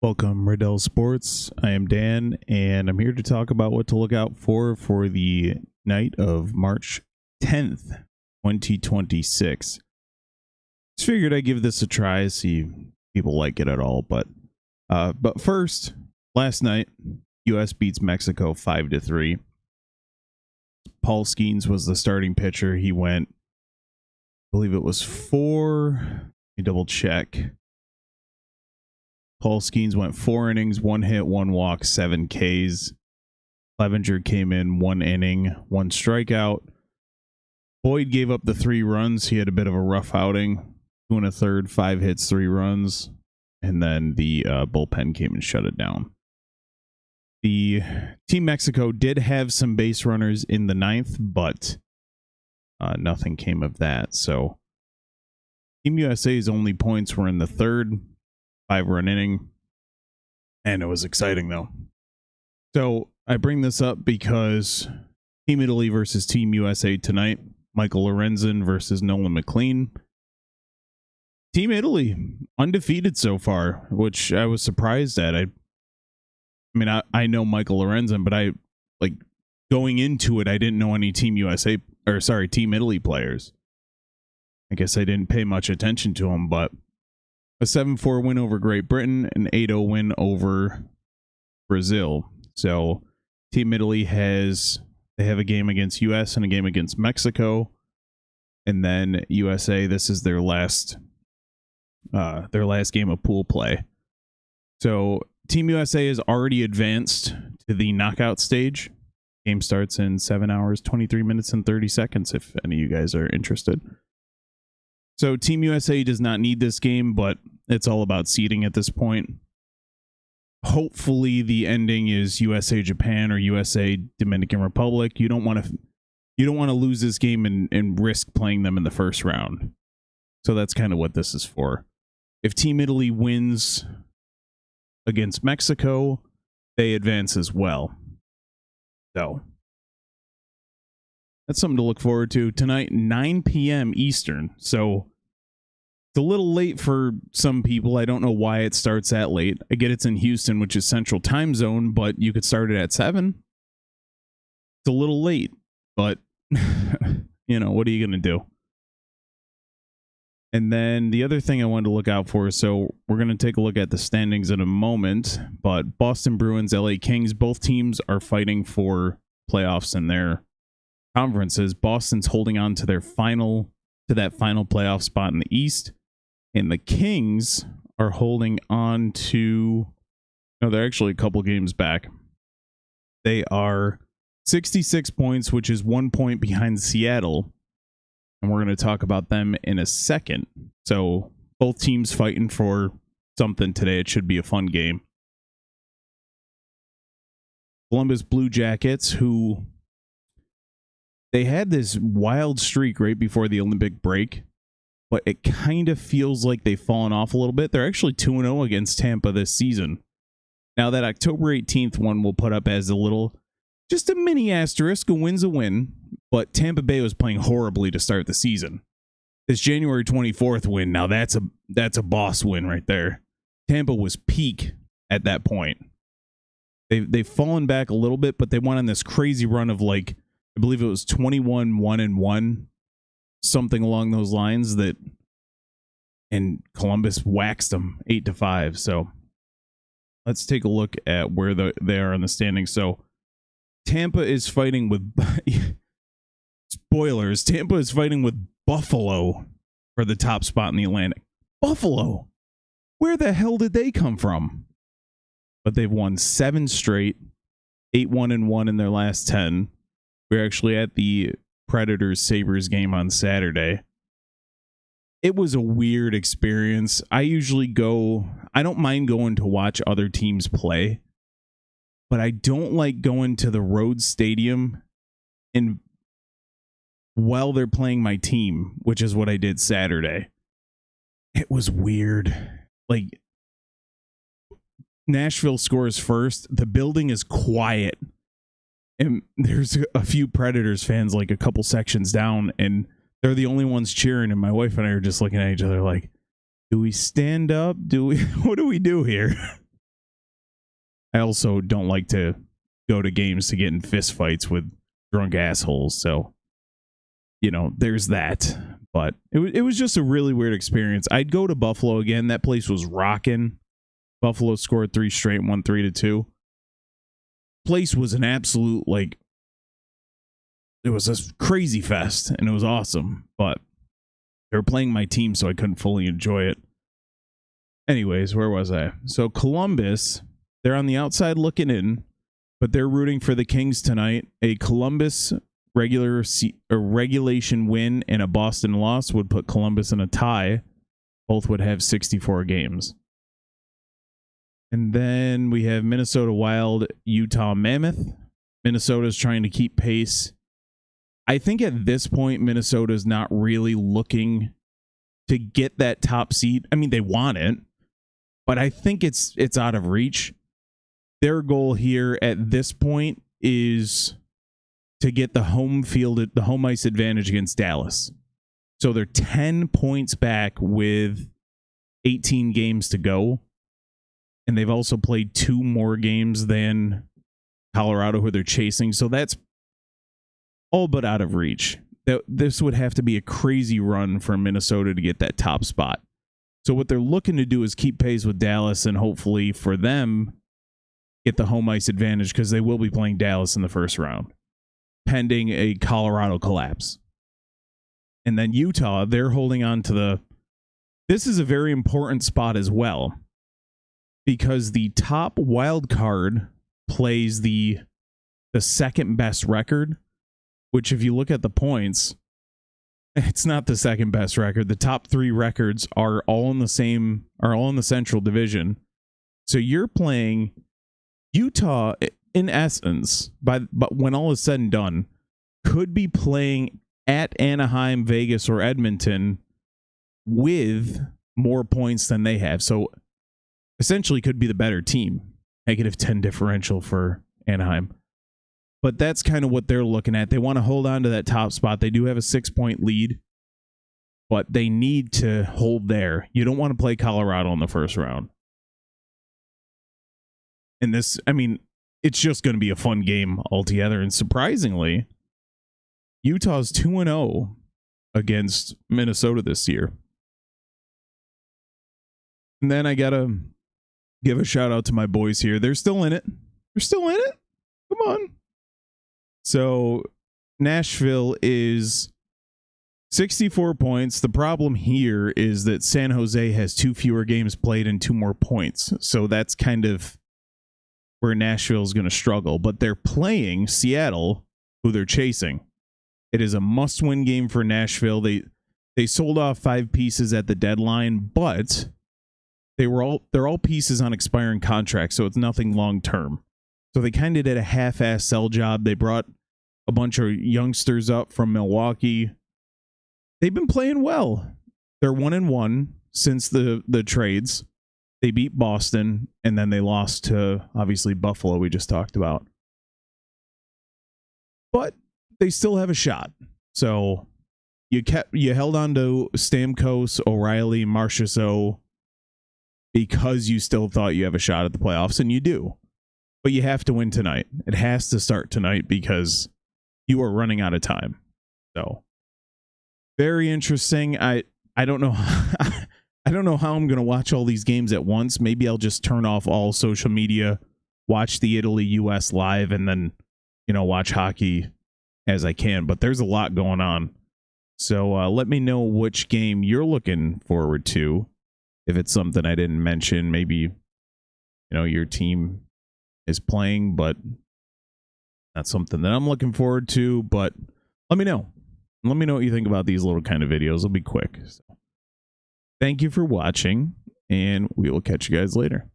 Welcome, Riddell Sports. I am Dan, and I'm here to talk about what to look out for the night of March 10th, 2026. Just figured I'd give this a try, see if people like it at all. But first, last night, U.S. beats Mexico 5-3. Paul Skeens was the starting pitcher. He went, I believe it was four. Let me double check. Paul Skeens went 4 innings, 1 hit, 1 walk, 7 Ks. Clevenger came in 1 inning, 1 strikeout. Boyd gave up the 3 runs. He had a bit of a rough outing. 2 1/3, 5 hits, 3 runs. And then the bullpen came and shut it down. The Team Mexico did have some base runners in the 9th, but nothing came of that. So Team USA's only points were in the 3rd. 5-run inning, and it was exciting though. So I bring this up because Team Italy versus Team USA tonight. Michael Lorenzen versus Nolan McLean. Team Italy undefeated so far, which I was surprised at. I mean, I know Michael Lorenzen, but going into it, I didn't know any Team Italy players. I guess I didn't pay much attention to them, but a 7-4 win over Great Britain, an 8-0 win over Brazil. So Team Italy they have a game against US and a game against Mexico. And then USA, this is their last game of pool play. So Team USA is already advanced to the knockout stage. Game starts in 7 hours, 23 minutes, and 30 seconds, if any of you guys are interested. So Team USA does not need this game, but it's all about seeding at this point. Hopefully the ending is USA Japan or USA Dominican Republic. You don't want to lose this game and risk playing them in the first round. So that's kind of what this is for. If Team Italy wins against Mexico, they advance as well. So that's something to look forward to. Tonight, 9 p.m. Eastern. So it's a little late for some people. I don't know why it starts that late. I get it's in Houston, which is Central Time Zone, but you could start it at 7. It's a little late, but what are you going to do? And then the other thing I wanted to look out for, so we're going to take a look at the standings in a moment, but Boston Bruins, LA Kings, both teams are fighting for playoffs in their conferences. Boston's holding on to that final playoff spot in the East, and the Kings are holding on to, they're actually a couple games back. They are 66 points, which is 1 point behind Seattle, and we're going to talk about them in a second. So both teams fighting for something today. It should be a fun game. Columbus Blue Jackets, who they had this wild streak right before the Olympic break, but it kind of feels like they've fallen off a little bit. They're actually 2-0 against Tampa this season. Now, that October 18th one we'll put up as just a mini asterisk. A win's a win, but Tampa Bay was playing horribly to start the season. This January 24th win, now that's a boss win right there. Tampa was peak at that point. They've fallen back a little bit, but they went on this crazy run of I believe it was 21-1-1, something along those lines, and Columbus waxed them 8-5. So let's take a look at where they are in the standings. So Tampa is fighting with spoilers. Tampa is fighting with Buffalo for the top spot in the Atlantic. Buffalo, where the hell did they come from? But they've won 7 straight, 8-1-1 in their last 10. We're actually at the Predators-Sabres game on Saturday. It was a weird experience. I don't mind going to watch other teams play, but I don't like going to the road stadium while they're playing my team, which is what I did Saturday. It was weird. Nashville scores first. The building is quiet. And there's a few Predators fans, a couple sections down, and they're the only ones cheering. And my wife and I are just looking at each other like, do we stand up? What do we do here? I also don't like to go to games to get in fist fights with drunk assholes. So, you know, there's that. But it was just a really weird experience. I'd go to Buffalo again. That place was rocking. Buffalo scored 3 straight and won 3-2. Place was an absolute, like, it was a crazy fest, and it was awesome. But they were playing my team, so I couldn't fully enjoy it. Anyways, where was I? So Columbus, they're on the outside looking in, but they're rooting for the Kings tonight. A Columbus regulation win and a Boston loss would put Columbus in a tie. Both would have 64 games. And then we have Minnesota Wild, Utah Mammoth. Minnesota's trying to keep pace. I think at this point, Minnesota's not really looking to get that top seed. I mean, they want it, but I think it's out of reach. Their goal here at this point is to get the home ice advantage against Dallas. So they're 10 points back with 18 games to go. And they've also played 2 more games than Colorado, who they're chasing. So that's all but out of reach. This would have to be a crazy run for Minnesota to get that top spot. So what they're looking to do is keep pace with Dallas and hopefully for them get the home ice advantage, because they will be playing Dallas in the first round, pending a Colorado collapse. And then Utah, they're holding on to this is a very important spot as well, because the top wild card plays the second best record, which if you look at the points, it's not the second best record. The top 3 records are all in the Central Division. So you're playing Utah, in essence, but when all is said and done, could be playing at Anaheim, Vegas, or Edmonton with more points than they have. So essentially could be the better team. -10 differential for Anaheim. But that's kind of what they're looking at. They want to hold on to that top spot. They do have a 6-point lead, but they need to hold there. You don't want to play Colorado in the first round. And this, I mean, it's just going to be a fun game altogether. And surprisingly, Utah's 2-0 against Minnesota this year. And then I got to give a shout out to my boys here. They're still in it. They're still in it. Come on. So Nashville is 64 points. The problem here is that San Jose has 2 fewer games played and 2 more points. So that's kind of where Nashville is going to struggle. But they're playing Seattle, who they're chasing. It is a must-win game for Nashville. They sold off 5 pieces at the deadline, but they're all pieces on expiring contracts, so it's nothing long-term. So they kind of did a half-ass sell job. They brought a bunch of youngsters up from Milwaukee. They've been playing well. They're 1-1 since the trades. They beat Boston, and then they lost to, obviously, Buffalo, we just talked about. But they still have a shot. So you held on to Stamkos, O'Reilly, Marchessault, because you still thought you have a shot at the playoffs, and you do. But you have to win tonight. It has to start tonight because you are running out of time. So very interesting. I don't know. I don't know how I'm going to watch all these games at once. Maybe I'll just turn off all social media, watch the Italy-US live, and then, watch hockey as I can. But there's a lot going on. So let me know which game you're looking forward to. If it's something I didn't mention, maybe, your team is playing, but that's something that I'm looking forward to. But let me know. Let me know what you think about these little kind of videos. They'll be quick. So, thank you for watching, and we will catch you guys later.